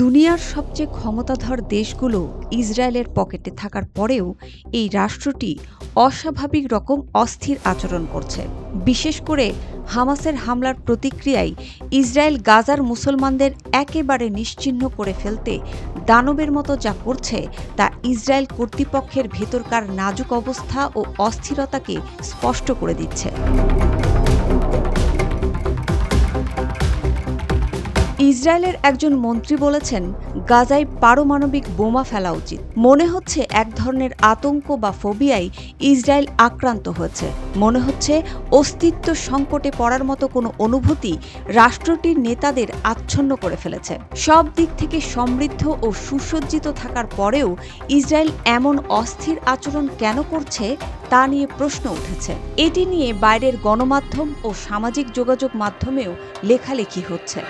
দুনিয়ার সবচেয়ে ক্ষমতাধর দেশগুলো ইসরায়েলের পকেটে থাকার পরেও এই রাষ্ট্রটি অস্বাভাবিক রকম অস্থির আচরণ করছে। বিশেষ করে হামাসের হামলার প্রতিক্রিয়ায় ইসরায়েল গাজার মুসলমানদের একেবারে নিশ্চিহ্ন করে ফেলতে দানবের মতো যা করছে তা ইসরায়েল কর্তৃপক্ষের ভেতরকার নাজুক অবস্থা ও অস্থিরতাকে স্পষ্ট করে দিচ্ছে। ইসরায়েলের একজন মন্ত্রী বলেছেন, গাজায় পারমাণবিক বোমা ফেলা উচিত। মনে হচ্ছে এক ধরনের আতঙ্ক বা ফোবিয়ায় ইসরায়েল আক্রান্ত হয়েছে। মনে হচ্ছে অস্তিত্ব সংকটে পড়ার মতো কোনো অনুভূতি রাষ্ট্রটির নেতাদের আচ্ছন্ন করে ফেলেছে। সব দিক থেকে সমৃদ্ধ ও সুসজ্জিত থাকার পরেও ইসরায়েল এমন অস্থির আচরণ কেন করছে তা নিয়ে প্রশ্ন উঠেছে। এটি নিয়ে বাইরের গণমাধ্যম ও সামাজিক যোগাযোগ মাধ্যমেও লেখালেখি হচ্ছে।